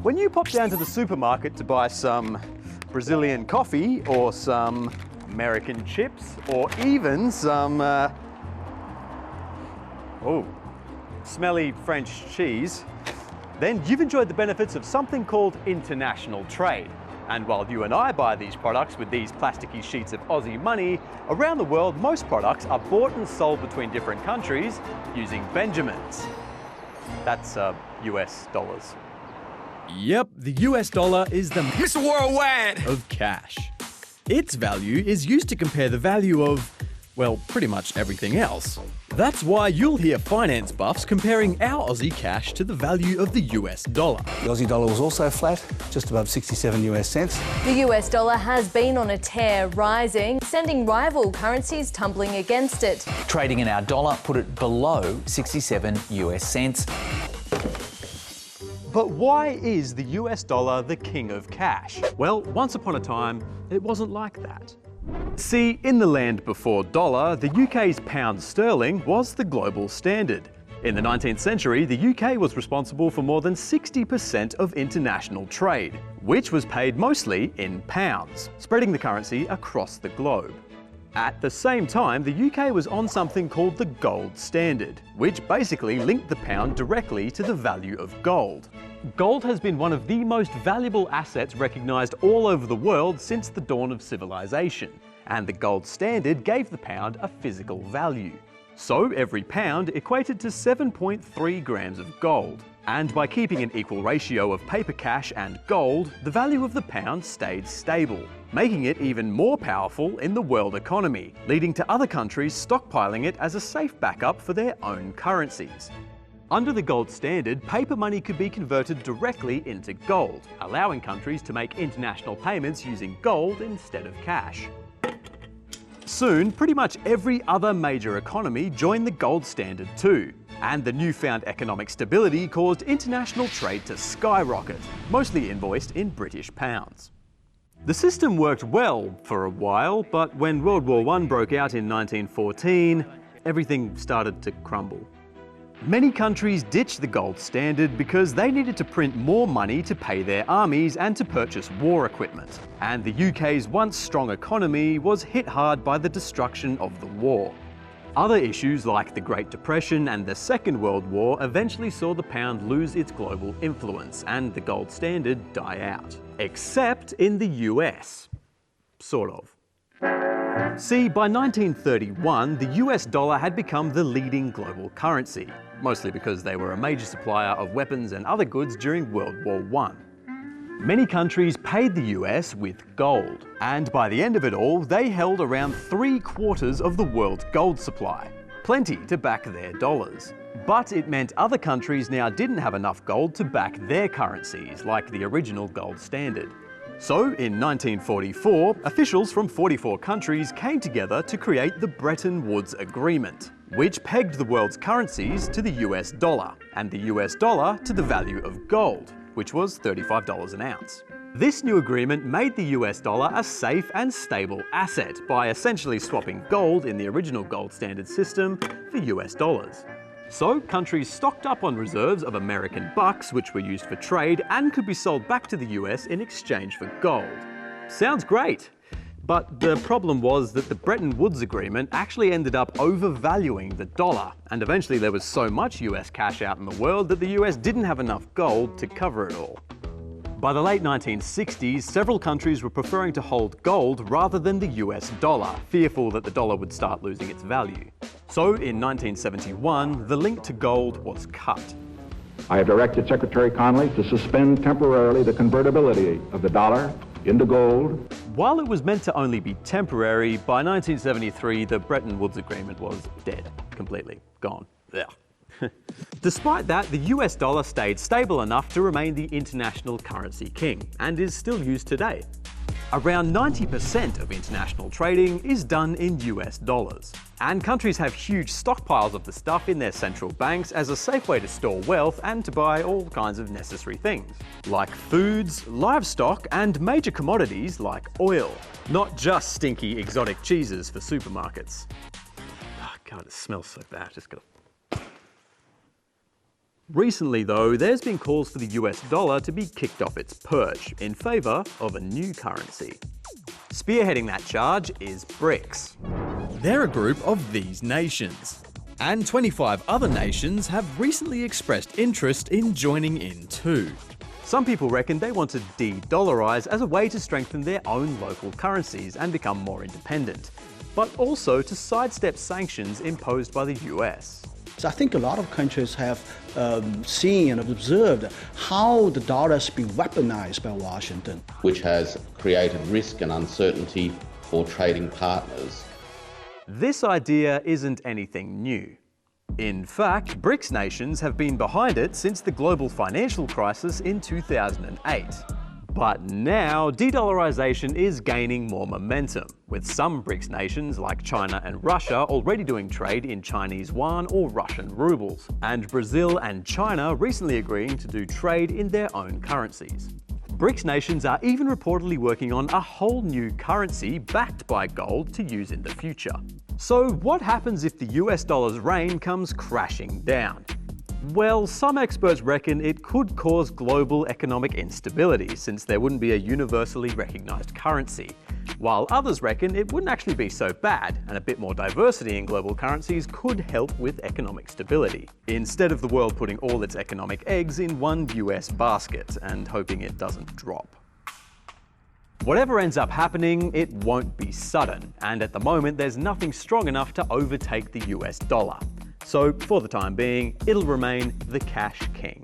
When you pop down to the supermarket to buy some Brazilian coffee or some American chips or even some, smelly French cheese, then you've enjoyed the benefits of something called international trade. And while you and I buy these products with these plasticky sheets of Aussie money, around the world most products are bought and sold between different countries using Benjamins. That's US dollars. Yep, the US dollar is the Mr. Worldwide of cash. Its value is used to compare the value of, well, pretty much everything else. That's why you'll hear finance buffs comparing our Aussie cash to the value of the US dollar. The Aussie dollar was also flat, just above 67 US cents. The US dollar has been on a tear, rising, sending rival currencies tumbling against it. Trading in our dollar put it below 67 US cents. But why is the US dollar the king of cash? Well, once upon a time, it wasn't like that. See, in the land before dollar, the UK's pound sterling was the global standard. In the 19th century, the UK was responsible for more than 60% of international trade, which was paid mostly in pounds, spreading the currency across the globe. At the same time, the UK was on something called the gold standard, which basically linked the pound directly to the value of gold. Gold has been one of the most valuable assets recognised all over the world since the dawn of civilization, and the gold standard gave the pound a physical value. So every pound equated to 7.3 grams of gold. And by keeping an equal ratio of paper cash and gold, the value of the pound stayed stable, making it even more powerful in the world economy, leading to other countries stockpiling it as a safe backup for their own currencies. Under the gold standard, paper money could be converted directly into gold, allowing countries to make international payments using gold instead of cash. Soon, pretty much every other major economy joined the gold standard too. And the newfound economic stability caused international trade to skyrocket, mostly invoiced in British pounds. The system worked well for a while, but when World War I broke out in 1914, everything started to crumble. Many countries ditched the gold standard because they needed to print more money to pay their armies and to purchase war equipment. And the UK's once strong economy was hit hard by the destruction of the war. Other issues like the Great Depression and the Second World War eventually saw the pound lose its global influence and the gold standard die out. Except in the US. Sort of. See, by 1931, the US dollar had become the leading global currency, mostly because they were a major supplier of weapons and other goods during World War I. Many countries paid the US with gold, and by the end of it all, they held around 3/4 of the world's gold supply, plenty to back their dollars. But it meant other countries now didn't have enough gold to back their currencies, like the original gold standard. So in 1944, officials from 44 countries came together to create the Bretton Woods Agreement, which pegged the world's currencies to the US dollar, and the US dollar to the value of gold, which was $35 an ounce. This new agreement made the US dollar a safe and stable asset by essentially swapping gold in the original gold standard system for US dollars. So countries stocked up on reserves of American bucks, which were used for trade and could be sold back to the US in exchange for gold. Sounds great. But the problem was that the Bretton Woods Agreement actually ended up overvaluing the dollar, and eventually there was so much US cash out in the world that the US didn't have enough gold to cover it all. By the late 1960s, several countries were preferring to hold gold rather than the US dollar, fearful that the dollar would start losing its value. So in 1971, the link to gold was cut. I have directed Secretary Connally to suspend temporarily the convertibility of the dollar into gold. While it was meant to only be temporary, by 1973 the Bretton Woods Agreement was dead, completely gone. Ugh. Despite that, the US dollar stayed stable enough to remain the international currency king, and is still used today. Around 90% of international trading is done in US dollars. And countries have huge stockpiles of the stuff in their central banks as a safe way to store wealth and to buy all kinds of necessary things, like foods, livestock, and major commodities like oil. Not just stinky exotic cheeses for supermarkets. Oh God, it smells so bad. Just gotta... Recently though, there's been calls for the US dollar to be kicked off its perch in favour of a new currency. Spearheading that charge is BRICS. They're a group of these nations. And 25 other nations have recently expressed interest in joining in too. Some people reckon they want to de-dollarize as a way to strengthen their own local currencies and become more independent, but also to sidestep sanctions imposed by the US. So I think a lot of countries have seen and observed how the dollar has been weaponized by Washington, which has created risk and uncertainty for trading partners. This idea isn't anything new. In fact, BRICS nations have been behind it since the global financial crisis in 2008. But now, de-dollarisation is gaining more momentum, with some BRICS nations like China and Russia already doing trade in Chinese yuan or Russian rubles, and Brazil and China recently agreeing to do trade in their own currencies. BRICS nations are even reportedly working on a whole new currency backed by gold to use in the future. So what happens if the US dollar's reign comes crashing down? Well, some experts reckon it could cause global economic instability since there wouldn't be a universally recognised currency, while others reckon it wouldn't actually be so bad and a bit more diversity in global currencies could help with economic stability, instead of the world putting all its economic eggs in one US basket and hoping it doesn't drop. Whatever ends up happening, it won't be sudden, and at the moment there's nothing strong enough to overtake the US dollar. So for the time being, it'll remain the cash king.